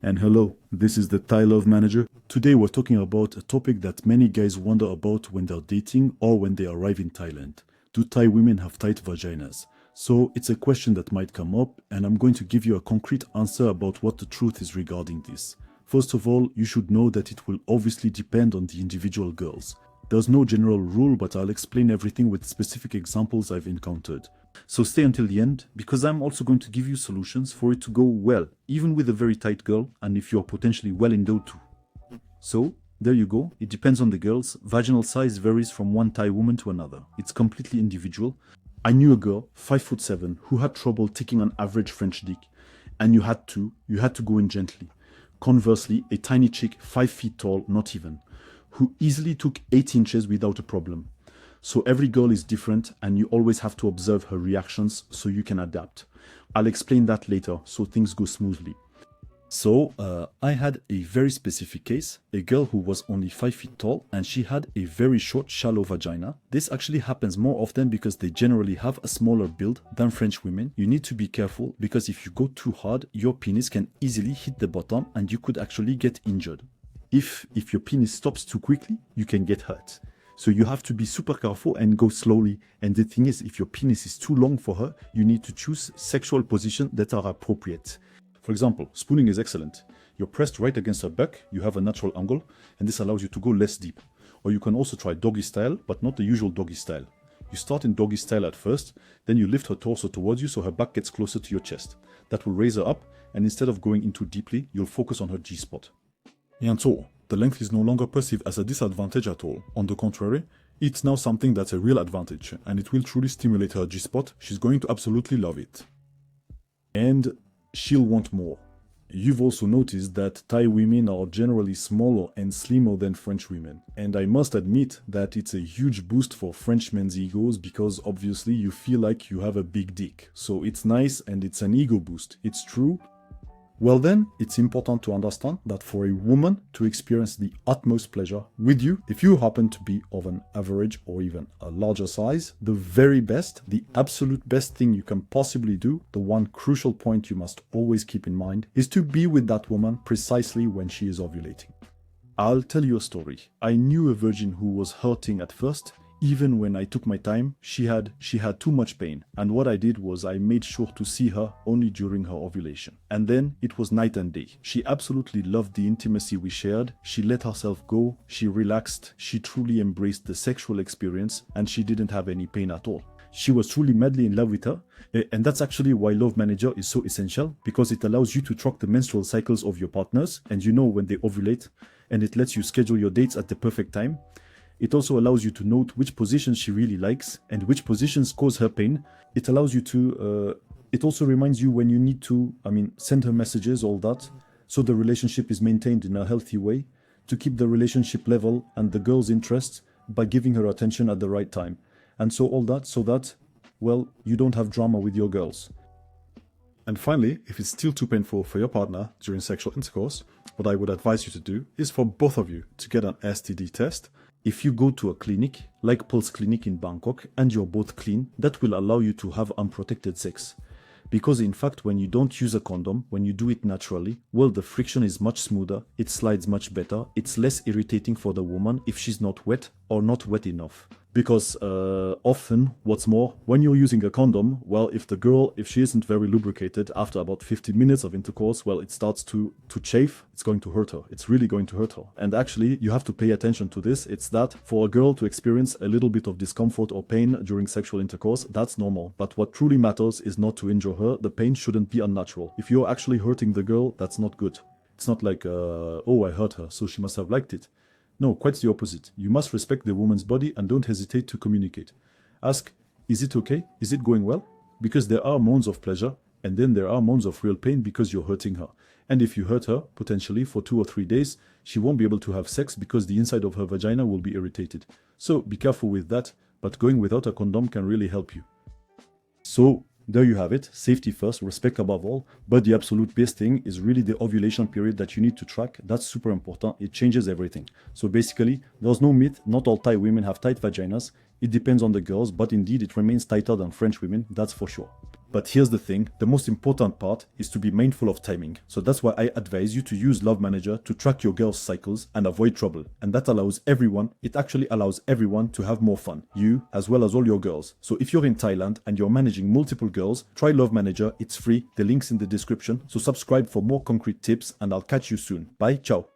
And hello, this is the Thai Love Manager. Today we're talking about a topic that many guys wonder about when they're dating or when they arrive in Thailand. Do Thai women have tight vaginas? So it's a question that might come up, and I'm going to give you a concrete answer about what the truth is regarding this. First of all, you should know that it will obviously depend on the individual girls. There's no general rule, but I'll explain everything with specific examples I've encountered. So stay until the end, because I'm also going to give you solutions for it to go well, even with a very tight girl, and if you're potentially well endowed too. So, there you go, it depends on the girls. Vaginal size varies from one Thai woman to another. It's completely individual. I knew a girl, 5'7", who had trouble taking an average French dick, and you had to go in gently. Conversely, a tiny chick, 5 feet tall, not even, who easily took 8 inches without a problem. So every girl is different, and you always have to observe her reactions so you can adapt. I'll explain that later so things go smoothly. So I had a very specific case, a girl who was only 5 feet tall and she had a very short, shallow vagina. This actually happens more often because they generally have a smaller build than French women. You need to be careful because if you go too hard, your penis can easily hit the bottom and you could actually get injured. If your penis stops too quickly, you can get hurt. So you have to be super careful and go slowly. And the thing is, if your penis is too long for her, you need to choose sexual positions that are appropriate. For example, spooning is excellent. You're pressed right against her back, you have a natural angle, and this allows you to go less deep. Or you can also try doggy style, but not the usual doggy style. You start in doggy style at first, then you lift her torso towards you so her back gets closer to your chest. That will raise her up, and instead of going in too deeply, you'll focus on her G-spot. And so, the length is no longer perceived as a disadvantage at all. On the contrary, it's now something that's a real advantage, and it will truly stimulate her G-spot. She's going to absolutely love it. And she'll want more. You've also noticed that Thai women are generally smaller and slimmer than French women. And I must admit that it's a huge boost for French men's egos because obviously you feel like you have a big dick. So it's nice and it's an ego boost. It's true. Well then, it's important to understand that for a woman to experience the utmost pleasure with you, if you happen to be of an average or even a larger size, the very best, the absolute best thing you can possibly do, the one crucial point you must always keep in mind, is to be with that woman precisely when she is ovulating. I'll tell you a story. I knew a virgin who was hurting at first. Even when I took my time, she had too much pain, and what I did was I made sure to see her only during her ovulation. And then it was night and day. She absolutely loved the intimacy we shared, she let herself go, she relaxed, she truly embraced the sexual experience, and she didn't have any pain at all. She was truly madly in love with her, and that's actually why Love Manager is so essential, because it allows you to track the menstrual cycles of your partners, and you know when they ovulate, and it lets you schedule your dates at the perfect time. It also allows you to note which positions she really likes and which positions cause her pain. It allows you to, it also reminds you when you need to, send her messages, all that, so the relationship is maintained in a healthy way, to keep the relationship level and the girl's interest by giving her attention at the right time. And so all that, so that, well, you don't have drama with your girls. And finally, if it's still too painful for your partner during sexual intercourse, what I would advise you to do is for both of you to get an STD test. If you go to a clinic, like Pulse Clinic in Bangkok, and you're both clean, that will allow you to have unprotected sex. Because in fact, when you don't use a condom, when you do it naturally, well, the friction is much smoother, it slides much better, it's less irritating for the woman if she's not wet or not wet enough. Because often, what's more, when you're using a condom, well, if she isn't very lubricated after about 15 minutes of intercourse, well, it starts to chafe, it's going to hurt her. It's really going to hurt her. And actually, you have to pay attention to this. It's that for a girl to experience a little bit of discomfort or pain during sexual intercourse, that's normal. But what truly matters is not to injure her. The pain shouldn't be unnatural. If you're actually hurting the girl, that's not good. It's not like, oh, I hurt her, so she must have liked it. No, quite the opposite. You must respect the woman's body and don't hesitate to communicate. Ask, is it okay? Is it going well? Because there are moans of pleasure, and then there are moans of real pain because you're hurting her. And if you hurt her, potentially for 2 or 3 days, she won't be able to have sex because the inside of her vagina will be irritated. So be careful with that, but going without a condom can really help you. So, there you have it, safety first, respect above all, but the absolute best thing is really the ovulation period that you need to track. That's super important, it changes everything. So basically, there's no myth, not all Thai women have tight vaginas, it depends on the girls, but indeed it remains tighter than French women, that's for sure. But here's the thing, the most important part is to be mindful of timing. So that's why I advise you to use Love Manager to track your girls' cycles and avoid trouble. And that allows everyone, it actually allows everyone to have more fun, you as well as all your girls. So if you're in Thailand and you're managing multiple girls, try Love Manager, it's free, the link's in the description. So subscribe for more concrete tips and I'll catch you soon. Bye, ciao.